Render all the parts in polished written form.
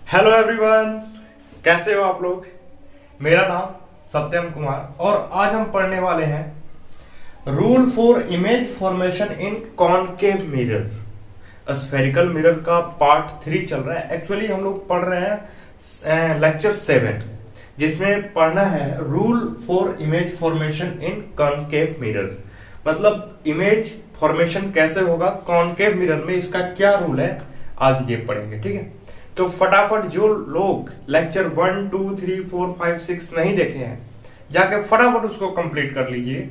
Hello everyone, कैसे हो आप लोग। मेरा नाम सत्यम कुमार और आज हम पढ़ने वाले हैं rule for image formation in concave mirror. Spherical mirror का पार्ट 3 चल रहा है। एक्चुअली हम लोग पढ़ रहे हैं लेक्चर 7, जिसमें पढ़ना है rule for image formation in concave mirror. मतलब इमेज फॉर्मेशन कैसे होगा कॉनकेव मिरर में, इसका क्या रूल है, आज ये पढ़ेंगे। ठीक है, तो फटाफट जो लोग लेक्चर 1, 2, 3, 4, 5, 6 नहीं देखे हैं, जाके फटाफट उसको कंप्लीट कर लीजिए,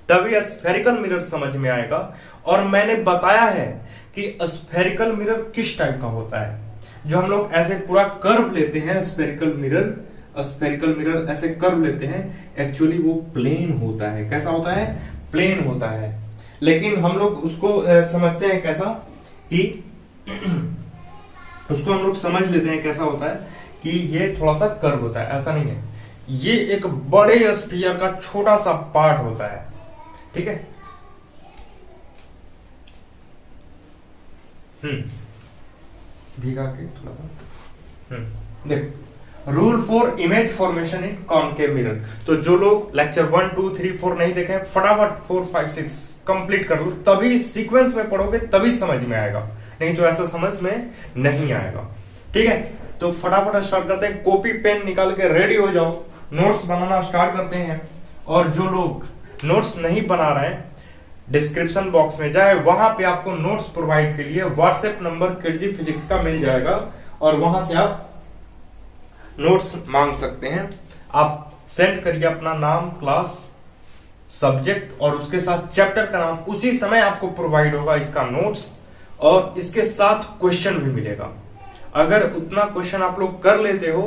तभी स्फेरिकल मिरर समझ में आएगा। और मैंने बताया है कि स्फेरिकल मिरर किस टाइप का होता है। जो हम लोग ऐसे पूरा कर्व लेते हैं स्फेरिकल मिरर ऐसे कर्व लेते हैं, एक्चुअली वो प्लेन होता है। कैसा होता है? प्लेन होता है। लेकिन हम लोग उसको समझते हैं कैसा कि उसको हम लोग समझ लेते हैं कैसा होता है कि ये थोड़ा सा कर्व होता है। ऐसा नहीं है, ये एक बड़े स्फीयर का छोटा सा पार्ट होता है। ठीक है, भीगा के थोड़ा सा देखो, rule for image formation in concave mirror. तो जो लोग लेक्चर 1, 2, 3, 4 नहीं देखे, फटाफट 4, 5, 6 कंप्लीट कर लो, तभी सीक्वेंस में पढ़ोगे तभी समझ में आएगा, नहीं तो ऐसा समझ में नहीं आएगा। ठीक है, तो फटाफट स्टार्ट करते हैं। कॉपी पेन निकाल के रेडी हो जाओ, नोट्स बनाना स्टार्ट करते हैं। और जो लोग नोट्स नहीं बना रहे हैं, डिस्क्रिप्शन बॉक्स में जाए, वहां पे आपको नोट्स प्रोवाइड के लिए व्हाट्सएप नंबर किडजी फिजिक्स का मिल जाएगा और वहां से आप नोट्स मांग सकते हैं। आप सेंड करिए अपना नाम, क्लास, सब्जेक्ट और उसके साथ चैप्टर का नाम, उसी समय आपको प्रोवाइड होगा इसका नोट्स और इसके साथ क्वेश्चन भी मिलेगा। अगर उतना क्वेश्चन आप लोग कर लेते हो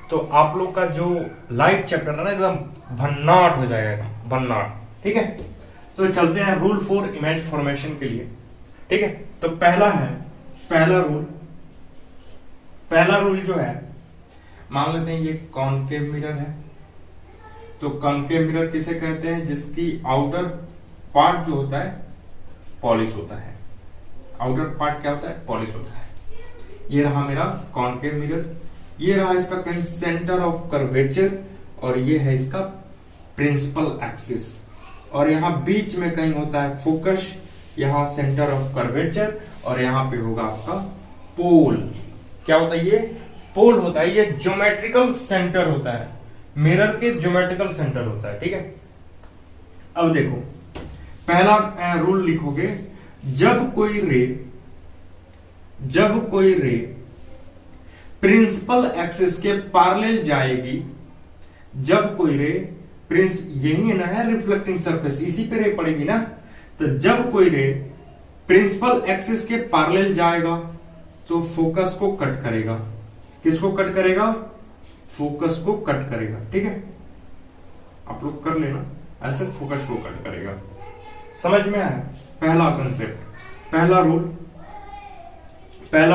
तो आप लोग का जो लाइव चैप्टर है ना, एकदम भन्नाट हो जाएगा, भन्नाट। ठीक है, तो चलते हैं रूल फॉर इमेज फॉर्मेशन के लिए। ठीक है, तो पहला रूल जो है, मान लेते हैं ये कॉनकेव मिरर है। तो कॉनकेव मिरर किसे कहते हैं? जिसकी आउटर पार्ट जो होता है पॉलिश होता है। आउटर पार्ट क्या होता है? पॉलिश होता है। ये रहा मेरा कॉनकेव मिरर, ये रहा इसका कहीं सेंटर ऑफ कर्वेचर और ये है इसका प्रिंसिपल एक्सिस, और यहां बीच में कहीं होता है फोकस, यहां सेंटर ऑफ कर्वेचर और यहां पे होगा आपका पोल। क्या होता है? ये पोल होता है, ये ज्योमेट्रिकल सेंटर होता है, मिरर के ज्योमेट्रिकल सेंटर होता है। ठीक है, अब देखो पहला रूल लिखोगे, जब कोई रे प्रिंसिपल एक्सिस के पैरेलल जाएगी, जब कोई रे यही ना है रिफ्लेक्टिंग सरफेस, इसी पे रे पड़ेगी ना। तो जब कोई रे प्रिंसिपल एक्सिस के पैरेलल जाएगा तो फोकस को कट करेगा। किसको कट करेगा? फोकस को कट करेगा। ठीक है, आप लोग कर लेना ऐसे, फोकस को कट करेगा। समझ में आया? पहला कंसेप्ट, पहला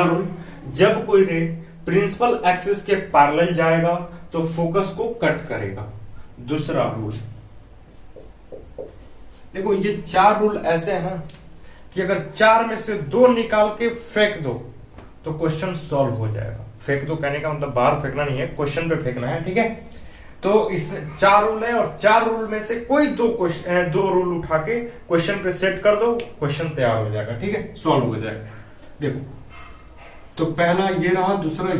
रूल, जब कोई रे प्रिंसिपल एक्सिस के पैरेलल जाएगा तो फोकस को कट करेगा। दूसरा रूल देखो, ये 4 रूल ऐसे है ना कि अगर 4 में से 2 निकाल के फेंक दो तो क्वेश्चन सॉल्व हो जाएगा। फेंक दो कहने का मतलब बाहर फेंकना नहीं है, क्वेश्चन पे फेंकना है। ठीक है, तो इस 4 रूल है और 4 रूल में से कोई 2 रूल उठा के क्वेश्चन पे सेट कर दो, क्वेश्चन तैयार हो जाएगा। ठीक है, सॉल्व हो जाएगा। देखो, तो पहला ये रहा, दूसरा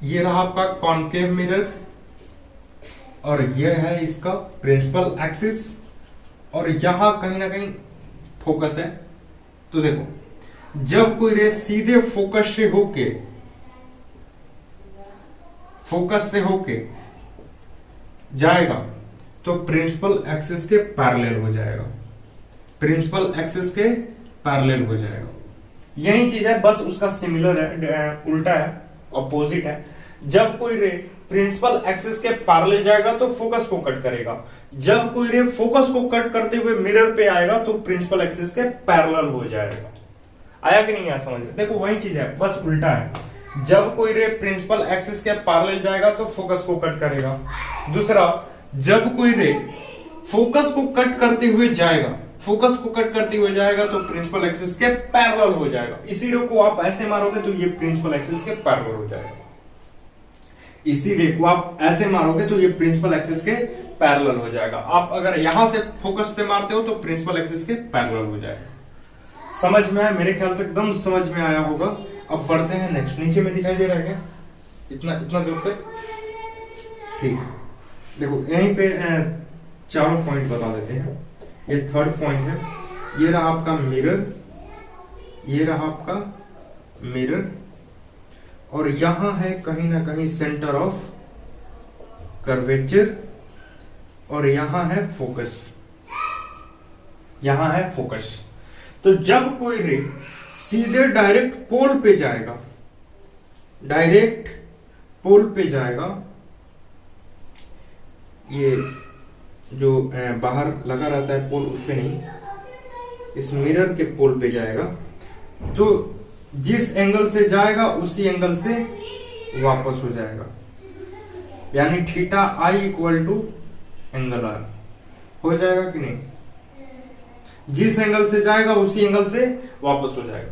ये रहा आपका कॉनकेव मिरर और ये है इसका प्रिंसिपल एक्सिस और यहां कहीं ना कहीं फोकस है। तो देखो, जब कोई रे सीधे फोकस से होके जाएगा तो प्रिंसिपल एक्सिस के पैरेलल हो जाएगा, प्रिंसिपल एक्सिस के पैरेलल हो जाएगा। यही चीज है, बस उसका सिमिलर है, उल्टा है, ऑपोजिट है। जब कोई रे प्रिंसिपल एक्सिस के पैरेलल जाएगा तो फोकस को कट करेगा, जब कोई रे फोकस को कट करते हुए मिरर पे आएगा तो प्रिंसिपल एक्सिस के पैरेलल हो जाएगा। आया कि नहीं आया समझ में? देखो वही चीज है, बस उल्टा है। जब कोई रे प्रिंसिपल एक्सिस के पैरेलल जाएगा तो फोकस को कट करेगा। दूसरा, जब कोई रे फोकस को कट करते हुए जाएगा, फोकस को कट करते हुए जाएगा तो प्रिंसिपल एक्सिस के पैरेलल हो जाएगा। इसी रे को आप ऐसे मारोगे तो ये प्रिंसिपल एक्सिस के पैरेलल हो जाएगा। इसी रे को आप ऐसे मारोगे तो ये प्रिंसिपल एक्सिस के पैरेलल हो जाएगा। आप अगर यहां से फोकस से मारते हो तो प्रिंसिपल एक्सिस के पैरेलल हो जाएगा। समझ में आया? मेरे ख्याल से एकदम समझ में आया होगा। अब बढ़ते हैं नेक्स्ट। नीचे में दिखाई दे रहा है क्या? इतना दूर तक ठीक है। देखो यहीं पे चारों पॉइंट बता देते हैं। ये थर्ड पॉइंट है, ये रहा आपका मिरर, ये रहा आपका मिरर, और यहां है कहीं ना कहीं सेंटर ऑफ कर्वेचर, और यहां है फोकस, यहां है फोकस। तो जब कोई रे सीधे डायरेक्ट पोल पे जाएगा, डायरेक्ट पोल पे जाएगा, ये जो बाहर लगा रहता है पोल, उस पे नहीं, इस मिरर के पोल पे जाएगा, तो जिस एंगल से जाएगा उसी एंगल से वापस हो जाएगा। यानी theta I equal to angle R हो जाएगा कि नहीं? जिस एंगल से जाएगा उसी एंगल से वापस हो जाएगा।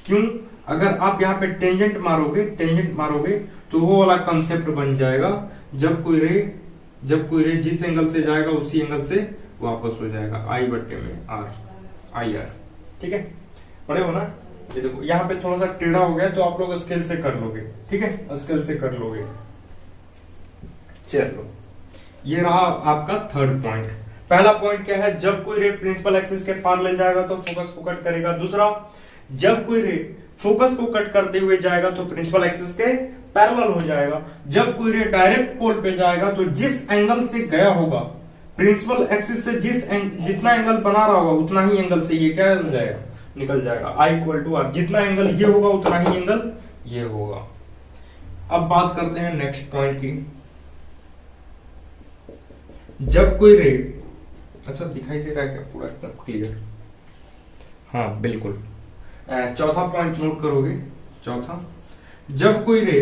क्यों? अगर आप यहाँ पे टेंजेंट मारोगे तो वो वाला कंसेप्ट बन जाएगा। जब कोई रे जिस एंगल से जाएगा उसी एंगल से वापस हो जाएगा, आई बट्टे में आर, आई आर। ठीक है, पढ़े हो ना? ये देखो यहाँ पे थोड़ा सा टेढ़ा हो गया तो आप लोग स्केल से कर लोगे। ठीक है, स्केल से कर लोगे। चलो, ये रहा आपका थर्ड पॉइंट। पहला पॉइंट क्या है? जब कोई रे प्रिंसिपल एक्सिस के पैरेलल जाएगा तो फोकस को कट करेगा। दूसरा, जब कोई रे फोकस को कट करते हुए जाएगा तो प्रिंसिपल एक्सिस के पैरेलल हो जाएगा। जब कोई रे डायरेक्ट पोल पे जाएगा तो जिस एंगल से गया होगा, प्रिंसिपल एक्सिस से जितना एंगल बना रहा होगा उतना ही एंगल से ये क्या हो जाएगा, निकल जाएगा। आई इक्वल टू आर, जितना एंगल ये होगा उतना ही एंगल ये होगा। अब बात करते हैं नेक्स्ट पॉइंट की। जब कोई रे, अच्छा दिखाई दे रहा है क्या पूरा एकदम क्लियर? हाँ बिल्कुल। चौथा पॉइंट नोट करोगे। चौथा, जब कोई रे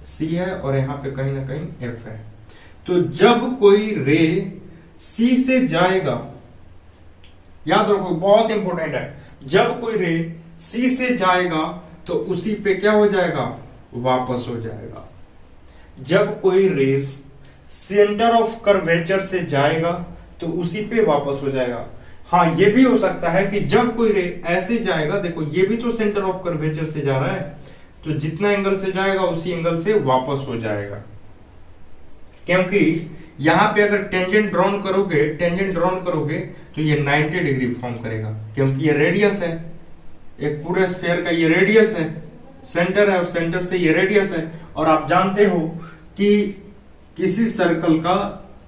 सी है और यहां पे कहीं ना कहीं एफ है, तो जब कोई रे सी से जाएगा, याद रखो बहुत इंपॉर्टेंट है, जब कोई रे सी से जाएगा तो उसी पे क्या हो जाएगा, वापस हो जाएगा। जब कोई रेस सेंटर ऑफ कर्वेचर से जाएगा तो उसी पे वापस हो जाएगा। हाँ ये भी हो सकता है कि जब कोई रे ऐसे जाएगा, देखो ये भी तो सेंटर ऑफ कर्वेचर से जा रहा है, तो जितना एंगल से जाएगा उसी एंगल से वापस हो जाएगा। क्योंकि यहां पे अगर टेंजेंट ड्रॉन करोगे तो ये 90 डिग्री फॉर्म करेगा, क्योंकि ये रेडियस है, एक पूरे स्फीयर का ये रेडियस है, सेंटर है और सेंटर से ये रेडियस है। और आप जानते हो कि किसी सर्कल का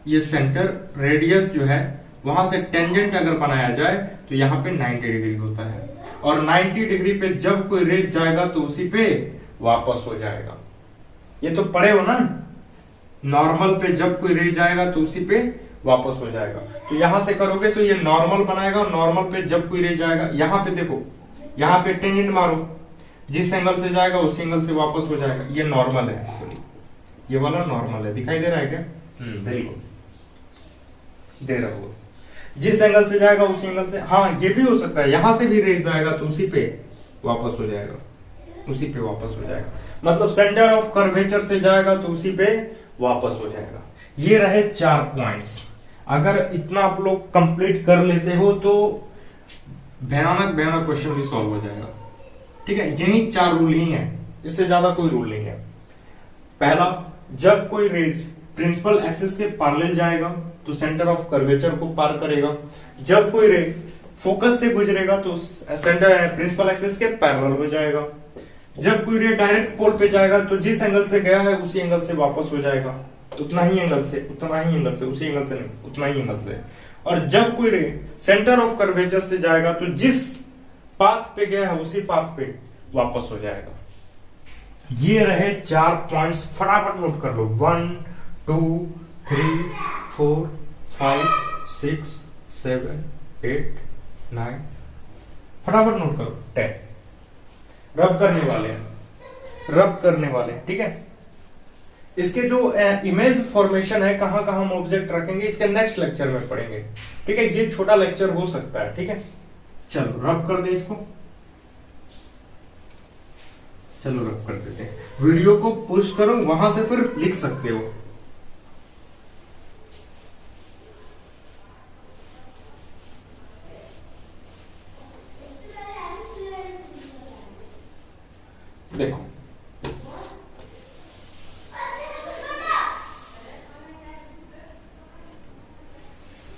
ये सेंटर रेडियस जो है वहां से टेंजेंट अगर बनाया जाए तो यहाँ पे 90 डिग्री होता है, और 90 डिग्री पे जब कोई रे जाएगा तो उसी पे वापस हो जाएगा। ये तो पढ़े हो ना, नॉर्मल पे जब कोई रे जाएगा तो उसी पे वापस हो जाएगा। तो यहां से करोगे तो ये नॉर्मल बनाएगा, नॉर्मल पे जब कोई रे जाएगा, यहाँ पे देखो, यहाँ पे टेंजेंट मारो, जिस एंगल से जाएगा उसी एंगल से वापस हो जाएगा। ये नॉर्मल है एक्चुअली, ये वाला नॉर्मल है, दिखाई दे रहा है क्या? वेरी गुड, दे रहा हो। जिस एंगल से जाएगा उसी एंगल से, हाँ ये भी हो सकता है यहां से भी रेस जाएगा तो उसी पे वापस हो जाएगा, उसी पे वापस हो जाएगा। मतलब सेंटर ऑफ कर्वेचर से जाएगा तो उसी पे वापस हो जाएगा। ये रहे 4 पॉइंट्स। अगर इतना आप लोग कंप्लीट कर लेते हो तो भयानक क्वेश्चन भी सॉल्व हो जाएगा। ठीक है, यही 4 रूल ही हैं, इससे ज्यादा कोई रूल नहीं है। पहला, जब कोई रेस प्रिंसिपल एक्सिस के पैरेलल जाएगा तो सेंटर ऑफ कर्वेचर को पार करेगा। जब कोई रे फोकस से गुजरेगा तो सेंटर प्रिंसिपल एक्सिस के पैरेलल हो जाएगा। जब कोई रे डायरेक्ट पोल पे जाएगा तो जिस एंगल से गया है उसी एंगल से वापस हो जाएगा, उतना ही एंगल से, उसी एंगल से नहीं, उतना ही एंगल से। और जब कोई रे सेंटर ऑफ कर्वेचर से जाएगा तो जिस पाथ पे गया है उसी पाथ पे वापस हो जाएगा। ये रहे 4 पॉइंट्स, फटाफट नोट कर लो। 1 2 3 4 5 6 7 8 9, फटाफट नोट करो। 10 रब करने वाले हैं। रब करने वाले, ठीक है। इसके जो इमेज फॉर्मेशन है, कहां कहां हम ऑब्जेक्ट रखेंगे, इसके नेक्स्ट लेक्चर में पढ़ेंगे, ठीक है। ये छोटा लेक्चर हो सकता है, ठीक है। चलो रब कर दे इसको, चलो रब कर देते हैं। वीडियो को पुश करो, वहां से फिर लिख सकते हो। देखो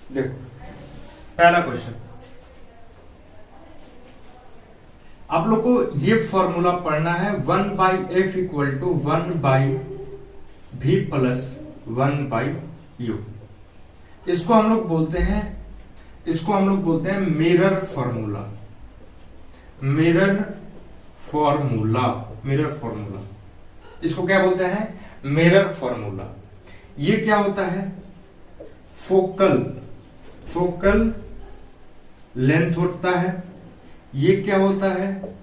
देखो पहला क्वेश्चन, आप लोग को ये फॉर्मूला पढ़ना है 1/f equal to 1/v plus 1/u। इसको हम लोग बोलते हैं मिरर फॉर्मूला। इसको क्या बोलते हैं? Mirror formula. ये क्या होता है? फोकल लेंथ होता है। ये क्या होता है?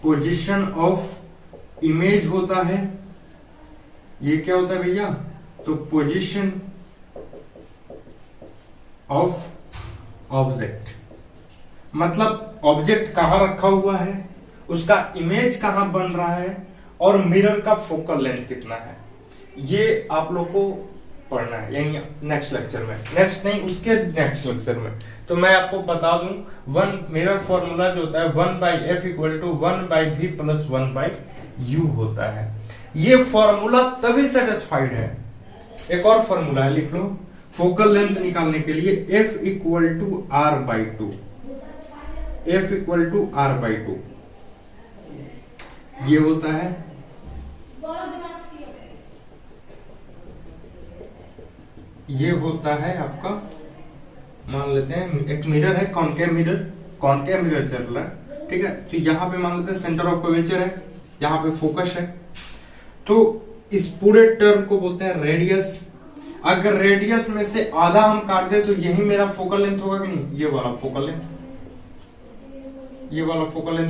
पोजीशन ऑफ इमेज होता है। ये क्या होता है भैया? तो पोजीशन ऑफ ऑब्जेक्ट, मतलब ऑब्जेक्ट कहां रखा हुआ है, उसका इमेज कहां बन रहा है, और मिरर का फोकल लेंथ कितना है। ये आप लोग को पढ़ना है यही नेक्स्ट लेक्चर में, नेक्स्ट नहीं उसके नेक्स्ट लेक्चर में। तो मैं आपको बता दूं, मिरर फॉर्मूला जो होता है 1/f equal to 1/v plus 1/u होता है। ये फॉर्मूला तभी सेटिस्फाइड है। एक और फॉर्मूला है, लिख लो, फोकल लेंथ निकालने के लिए f equal to r/2, f equal to r/2 ये होता है। ये होता है आपका, मान लेते हैं एक मिरर है, कॉनकेव मिरर चल रहा है, ठीक है। तो यहां पे मान लेते हैं सेंटर ऑफ कर्वेचर है, यहां पे फोकस है। तो इस पूरे टर्म को बोलते हैं रेडियस। अगर रेडियस में से आधा हम काट दे तो यही मेरा फोकल लेंथ होगा कि नहीं? ये वाला फोकल लेंथ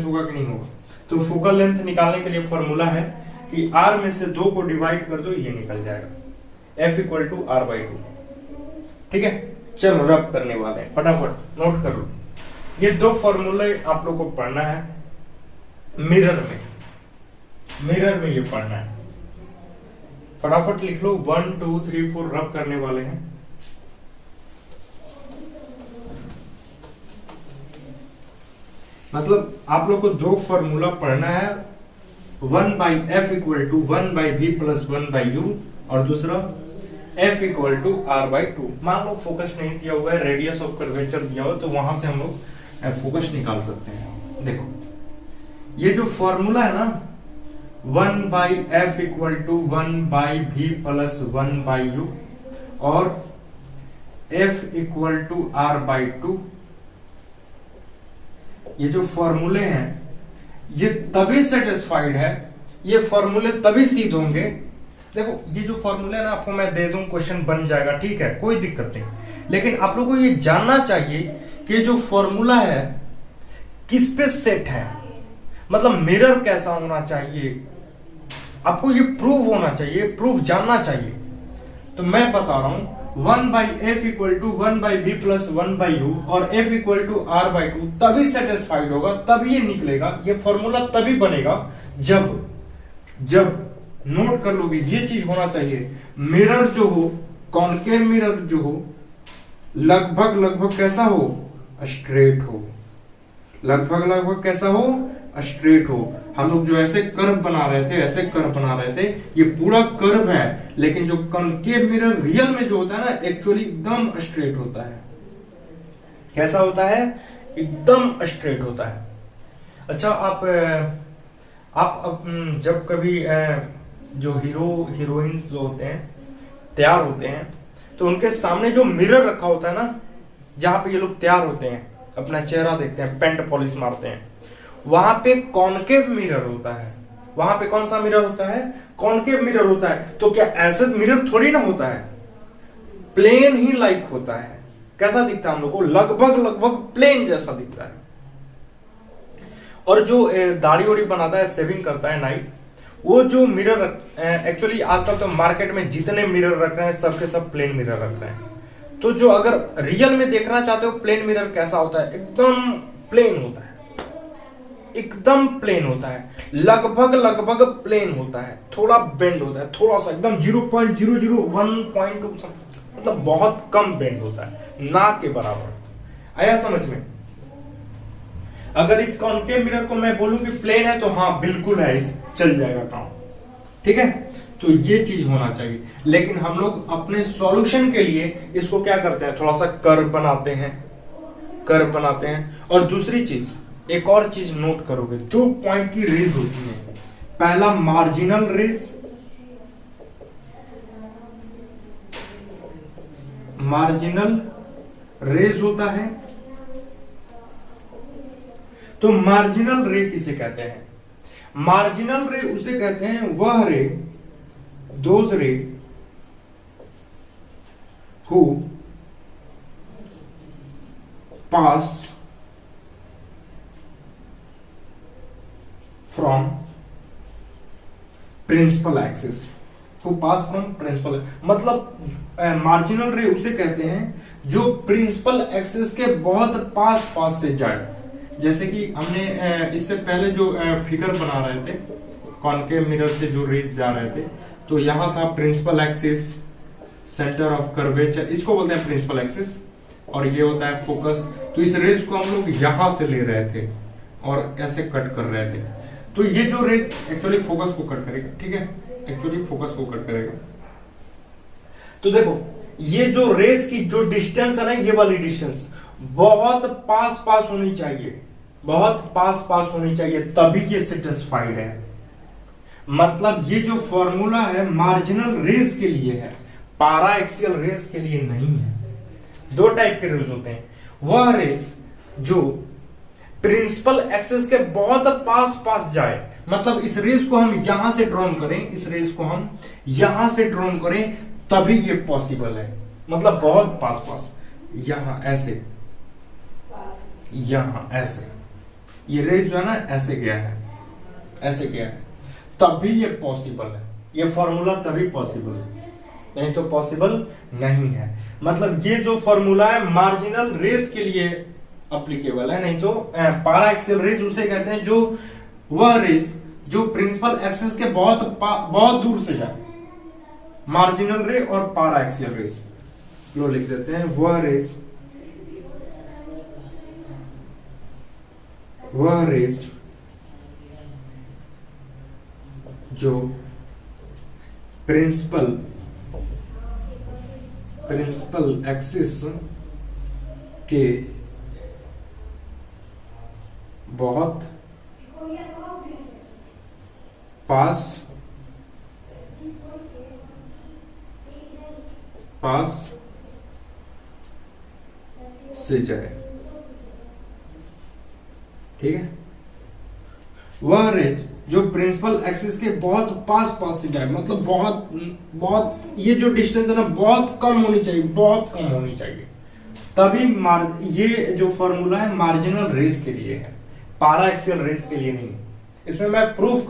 होगा कि नहीं होगा? तो फोकल लेंथ निकालने के लिए फॉर्मूला है कि r में से 2 को डिवाइड कर दो, ये निकल जाएगा, f इक्वल टू r/2, ठीक है। चलो रब करने वाले हैं, फटाफट नोट कर लो। ये 2 फॉर्मूले आप लोग को पढ़ना है मिरर में ये पढ़ना है। फटाफट लिख लो, 1 2 3 4 रब करने वाले हैं। मतलब आप लोग को 2 फॉर्मूला पढ़ना है, 1/f equal to 1/v plus 1/u, और दूसरा f इक्वल टू r/2। मान लो फोकस नहीं दिया हुआ है, रेडियस ऑफ कर्वेचर दिया हो, तो वहां से हम लोग फोकस निकाल सकते हैं। देखो ये जो फॉर्मूला है ना, 1/f equal to 1/v plus 1/u और f इक्वल टू r/2, ये जो फॉर्मूले हैं ये तभी सेटिस्फाइड है, ये फॉर्मूले तभी सिद्ध होंगे। देखो ये जो फॉर्मूला है ना, आपको मैं दे दूं, क्वेश्चन बन जाएगा, ठीक है, कोई दिक्कत नहीं। लेकिन आप लोगों को ये जानना चाहिए कि जो फॉर्मूला है किस पे सेट है, मतलब मिरर कैसा होना चाहिए, आपको ये प्रूव होना चाहिए, प्रूफ जानना चाहिए। तो मैं बता रहा हूं, 1/f equal to 1/v plus 1/u और f इक्वल टू r/2 तभी सेटिस्फाइड होगा, तभी ये निकलेगा, ये फॉर्मूला तभी बनेगा जब नोट कर लोगे, ये चीज होना चाहिए, मिरर जो हो, कॉनकेव मिरर जो हो, लगभग कैसा हो? स्ट्रेट हो। लगभग कैसा हो? स्ट्रेट हो। हम लोग जो ऐसे कर्व बना रहे थे, ये पूरा कर्व है, लेकिन जो कॉनकेव मिरर रियल में जो होता है ना, एक्चुअली एकदम स्ट्रेट होता है। कैसा होता है? एकदम स्ट्रेट होता है। अच्छा, आप जब कभी जो हीरोइन जो होते हैं तैयार होते हैं, तो उनके सामने जो मिरर रखा होता है ना, जहां पे ये लोग तैयार होते हैं, अपना चेहरा देखते हैं, पेंट पॉलिश मारते हैं, वहां पे कॉनकेव मिरर होता है। वहां पे कौन सा मिरर होता है? कॉनकेव मिरर होता है। तो क्या ऐसा मिरर थोड़ी ना होता है, प्लेन ही लाइक होता है। कैसा दिखता है हम लोग को? लगभग प्लेन जैसा दिखता है। और जो दाढ़ी उड़ी बनाता है, शेविंग करता है नाइट, वो जो मिरर एक्चुअली आजकल तो मार्केट में जितने मिरर रख रहे हैं सबके सब प्लेन मिरर रख रहे हैं। तो जो अगर रियल में देखना चाहते हो प्लेन मिरर कैसा होता है, एकदम प्लेन होता है, एकदम प्लेन होता है, लगभग प्लेन होता है, थोड़ा बेंड होता है, थोड़ा सा एकदम 0.001.2 मतलब बहुत कम बेंड होता है, ना के बराबर। आया समझ में? अगर इस कॉनकेव मिरर को मैं बोलूं कि प्लेन है तो हाँ बिल्कुल है, इस चल जाएगा काम, ठीक है। तो ये चीज होना चाहिए, लेकिन हम लोग अपने सॉल्यूशन के लिए इसको क्या करते हैं, थोड़ा सा कर्व बनाते हैं, कर्व बनाते हैं। और दूसरी चीज, एक और चीज नोट करोगे, 2 पॉइंट की रेज होती है। पहला मार्जिनल रेज, मार्जिनल रेज होता है। तो मार्जिनल रे किसे कहते हैं? मार्जिनल रे उसे कहते हैं वह ray, those ray who pass from principal axis, who pass from principal, मतलब मार्जिनल रे उसे कहते हैं जो प्रिंसिपल एक्सिस के बहुत पास पास से जाए। जैसे कि हमने इससे पहले जो फिगर बना रहे थे, कॉनकेव मिरर से जो रेज जा रहे थे, तो यहां था principal axis, centre of curvature, इसको बोलते हैं प्रिंसिपल एक्सिस, और ये होता है फोकस। तो इस रेज को हम लोग यहां से ले रहे थे और ऐसे कट कर रहे थे। तो ये जो रेज एक्चुअली फोकस को कट करेगा, ठीक है, एक्चुअली फोकस को कट करेगा। तो देखो ये जो रेज की जो डिस्टेंस है ना, ये वाली डिस्टेंस बहुत पास पास होनी चाहिए, बहुत पास पास होनी चाहिए, तभी ये सेटिस्फाइड है। मतलब ये जो फॉर्मूला है मार्जिनल रेज के लिए है, पारा एक्सियल रेज के लिए नहीं है। दो टाइप के रेज होते हैं, वह रेज जो प्रिंसिपल एक्सिस के बहुत पास पास जाए, मतलब इस रेज को हम यहां से ड्रॉन करें, इस रेज को हम यहां से ड्रॉन करें, तभी ये पॉसिबल है। मतलब बहुत पास पास, यहां ऐसे, यहां ऐसे, ये रेज जो है ना ऐसे गया है, ऐसे गया है, तभी ये पॉसिबल है। ये फॉर्मूला तभी पॉसिबल है, नहीं तो पॉसिबल नहीं है। मतलब ये जो फॉर्मूला है मार्जिनल रेज के लिए अप्लीकेबल है, नहीं तो पारा एक्सियल रेज उसे कहते हैं जो वह रेज जो प्रिंसिपल एक्सिस के बहुत दूर से जाए। मार्जिनल रे और पारा एक्सियल रेज, लो लिख देते हैं, वह रेज जो प्रिंसिपल एक्सिस के बहुत पास से जाए, ठीक है। वह रेज जो प्रिंसिपल एक्सिस के बहुत पास से जाए, मतलब बहुत ये जो डिस्टेंस है ना बहुत कम होनी चाहिए, बहुत कम होनी चाहिए, तभी ये जो फॉर्मूला है मार्जिनल रेज के लिए है, पारा एक्सियल रेज के लिए नहीं। इसमें मैं प्रूफ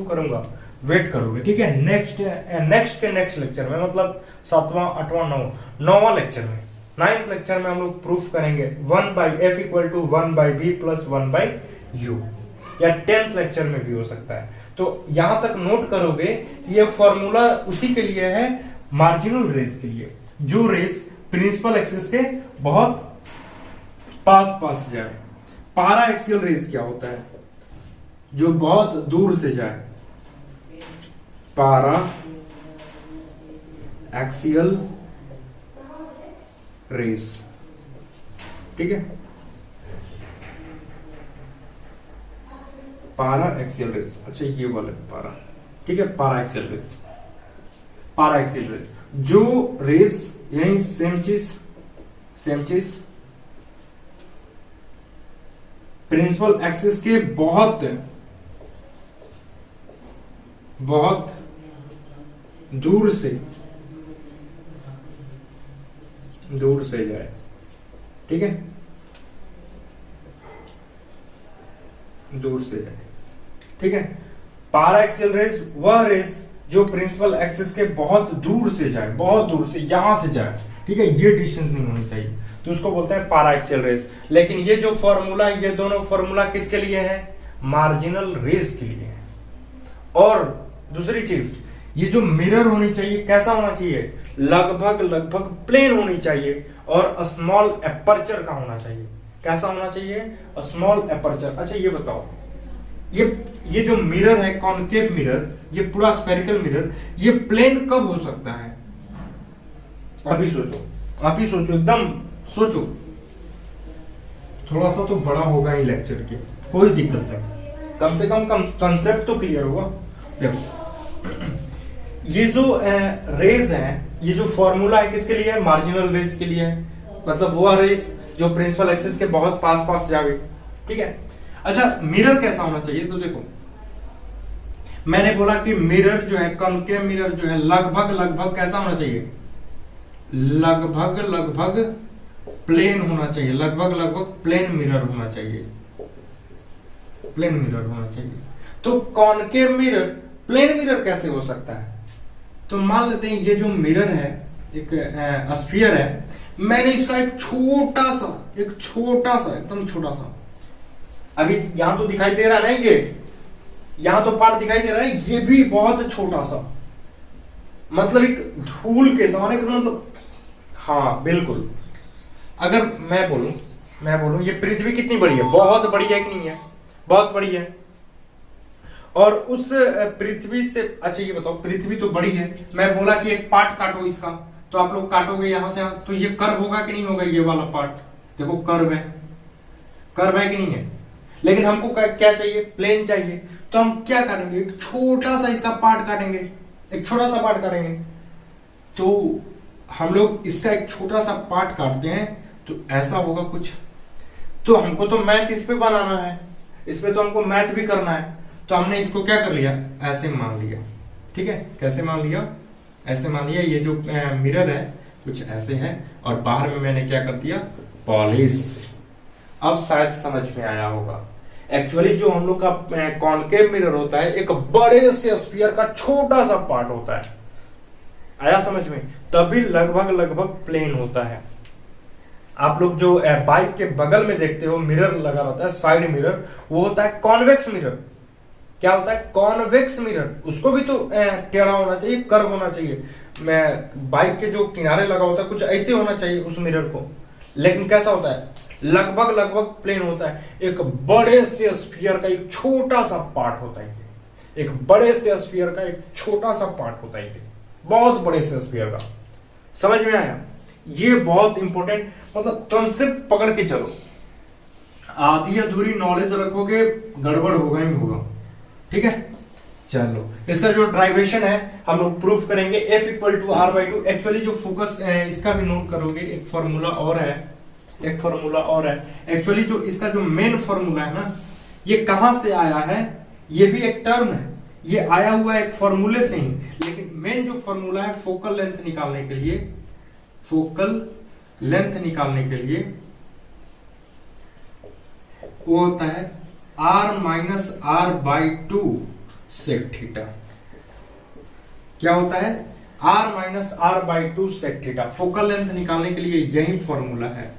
करूंगा, वेट करोगे, ठीक है। नेक्स्ट लेक्चर में, मतलब 7वां 8वां 9वां लेक्चर में, 9th लेक्चर में हम लोग प्रूफ करेंगे 1/f = 1/b + 1/u, या 10th लेक्चर में भी हो सकता है। तो यहां तक नोट करोगे, ये फॉर्मूला उसी के लिए है, मार्जिनल रेज के लिए, जो रेज प्रिंसिपल एक्सिस के बहुत पास जाए। पारा एक्सियल रेज क्या होता है? जो बहुत दूर से जाए, पारा एक्सियल रेज, ठीक है। पारा एक्सियल रेज, अच्छा ये वाला पारा, ठीक है, पारा एक्सियल रेज, जो रेज यही सेम चीज प्रिंसिपल एक्सिस के बहुत दूर से जाए, ठीक है। दूर से जाए, ठीक है। पारा एक्सियल रेज वह रेज जो प्रिंसिपल एक्सिस के बहुत दूर से जाए, बहुत दूर से, यहां से जाए, ठीक है, ये डिस्टेंस नहीं होनी चाहिए, तो उसको बोलते हैं पारा एक्सियल रेज। लेकिन ये जो फॉर्मूला है, ये दोनों फॉर्मूला किसके लिए है? मार्जिनल रेज के लिए है। और दूसरी चीज, ये जो मिरर होनी चाहिए कैसा होना चाहिए? लगभग लगभग प्लेन होनी चाहिए और स्मॉल एपर्चर का होना चाहिए। कैसा होना चाहिए? Small aperture. अच्छा ये बताओ, ये जो मिरर है, कॉनकेव मिरर, ये पूरा स्फेरिकल मिरर, ये प्लेन कब हो सकता है? अभी सोचो, आप ही सोचो, एकदम सोचो, थोड़ा सा तो बड़ा होगा ही लेक्चर के, कोई दिक्कत नहीं, कम से कम कंसेप्ट तो क्लियर होगा। देखो ये जो रेज है, ये जो फॉर्मूला है किसके लिए है? मार्जिनल रेज के लिए है, मतलब वो रेज जो प्रिंसिपल एक्सिस के बहुत पास पास जावे, ठीक है। अच्छा मिरर कैसा होना चाहिए? तो देखो मैंने बोला कि मिरर जो है, कॉनकेव मिरर जो है, लगभग लगभग कैसा होना चाहिए? लगभग लगभग प्लेन होना चाहिए, लगभग लगभग प्लेन मिरर होना चाहिए, प्लेन मिरर होना चाहिए। तो कॉनकेव मिरर प्लेन मिरर कैसे हो सकता है? तो मान लेते हैं ये जो मिरर है, एक स्फीयर है, मैंने इसका एक छोटा सा एकदम छोटा सा, अभी यहां तो दिखाई दे रहा है ना, ये यहां तो पार्ट दिखाई दे रहा है, ये भी बहुत छोटा सा, मतलब एक धूल के समान, एक मतलब, हाँ बिल्कुल। अगर मैं बोलूं ये पृथ्वी कितनी बड़ी है? बहुत बड़ी है कि नहीं है? बहुत बड़ी है। और उस पृथ्वी से, अच्छा ये बताओ, पृथ्वी तो बड़ी है, मैं बोला कि एक पार्ट काटो इसका, तो आप लोग काटोगे यहां से, तो ये कर्व होगा कि नहीं होगा? ये वाला पार्ट देखो कर्व है कि नहीं है? लेकिन हमको क्या चाहिए? प्लेन चाहिए। तो हम क्या काटेंगे? एक छोटा सा इसका पार्ट काटेंगे, एक छोटा सा पार्ट काटेंगे। तो हम लोग इसका एक छोटा सा पार्ट काटते हैं तो ऐसा होगा कुछ। तो हमको तो मैथ इस पे बनाना है, इस पे तो हमको मैथ भी करना है, तो हमने इसको क्या कर लिया? ऐसे मान लिया, ठीक है। कैसे मान लिया? ऐसे मान लिया। ये जो मिरर है कुछ ऐसे है, और बाहर में मैंने क्या कर दिया? पॉलिश। अब शायद समझ में आया होगा। एक्चुअली जो हम लोग का कॉनकेव मिरर होता है, एक बड़े से स्फीयर का छोटा सा पार्ट होता है, आया समझ में? तभी लगभग लगभग प्लेन होता है। आप लोग जो बाइक के बगल में देखते हो मिरर लगा रहता है, साइड मिरर, वो होता है कॉन्वेक्स मिरर। क्या होता है? Convex mirror. उसको भी तो टेढ़ा होना चाहिए, कर्व होना चाहिए। मैं बाइक के जो किनारे लगा होता है कुछ ऐसे होना चाहिए उस मिरर को, लेकिन कैसा होता है? लगभग लगभग प्लेन होता है। एक बड़े से स्फीयर का एक छोटा सा पार्ट होता है, एक बड़े से स्फीयर का एक छोटा सा पार्ट होता है, बहुत बड़े से स्फीयर का। समझ में आया? ये बहुत इंपॉर्टेंट, मतलब कॉन्सेप्ट पकड़ के चलो। आधी अधूरी नॉलेज रखोगे गड़बड़ होगा ही होगा, ठीक है। चलो इसका जो ड्राइवेशन है हम लोग प्रूफ करेंगे, F equal to R by two. Actually जो फोकस इसका भी नोट करोगे, एक फॉर्मूला और है, एक्चुअली जो इसका जो मेन फॉर्मूला है ना, ये कहां से आया है? ये भी एक टर्म है, ये आया हुआ है एक फॉर्मूले से ही, लेकिन मेन जो फॉर्मूला है फोकल लेंथ निकालने के लिए, वो होता है r minus R by two sec theta. क्या होता है? r minus R by two sec theta. Focal length निकालने के लिए यही फॉर्मूला है,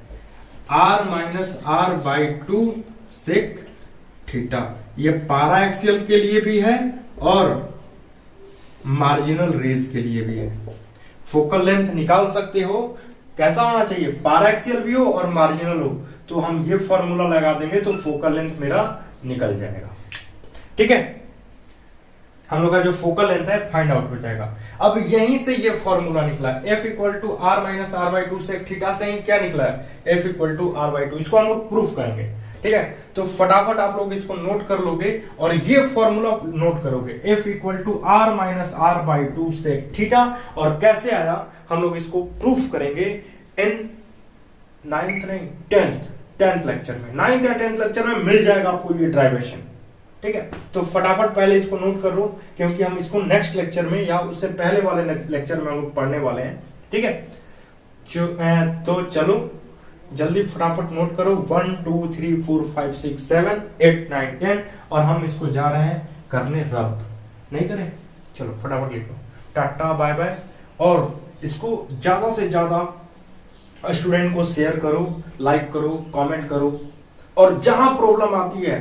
r minus R by two sec theta. ये पारा एक्सियल के लिए भी है और मार्जिनल रेज के लिए भी है। फोकल लेंथ निकाल सकते हो, कैसा होना चाहिए? पारा एक्सियल भी हो और मार्जिनल हो, तो हम ये फॉर्मूला लगा देंगे तो फोकल लेंथ मेरा निकल जाएगा, ठीक है। हम लोग का जो फोकल लेंथ है फाइंड आउट हो जाएगा। अब यहीं से ये फॉर्मूला निकला, F equal to R minus R by two sec theta से ही क्या निकला है? F equal to R by two. इसको हम लोग प्रूफ करेंगे, ठीक है। तो फटाफट आप लोग इसको नोट कर लोगे और ये फॉर्मूला नोट करोगे, F equal to R minus R by two sec theta. और कैसे आया हम लोग इसको प्रूफ करेंगे इन टेंथ लेक्चर में। 9th या 10th लेक्चर में मिल जाएगा आपको ये ड्राइवेशन, ठीक है। तो फटाफट पहले इसको नोट कर लो, क्योंकि हम इसको नेक्स्ट लेक्चर में या उससे पहले वाले लेक्चर में हम लोग पढ़ने वाले हैं, ठीक है। तो चलो जल्दी फटाफट नोट करो 1 2 3 4 5 6 7 8 9 10 और हम इसको जा रहे हैं करने रब। नहीं करें? चलो फटाफट लिखो, टाटा बाय बाय। और इसको ज्यादा से ज्यादा स्टूडेंट को शेयर करो, लाइक करो, कमेंट करो। और जहां प्रॉब्लम आती है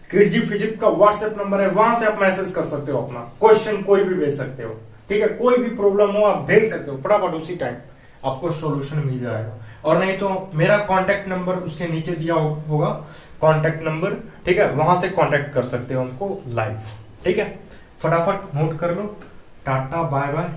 किडजी फिजिक्स का व्हाट्सएप नंबर है, वहां से आप मैसेज कर सकते हो, अपना क्वेश्चन कोई भी भेज सकते हो। ठीक है, कोई भी प्रॉब्लम हो आप भेज सकते हो, फटाफट उसी टाइम आपको सॉल्यूशन मिल जाएगा। और नहीं तो मेरा कांटेक्ट नंबर उसके नीचे दिया होगा, कांटेक्ट नंबर, ठीक है, वहां से कांटेक्ट कर सकते हो हमको लाइव। ठीक है, फटाफट नोट कर लो, टाटा बाय बाय।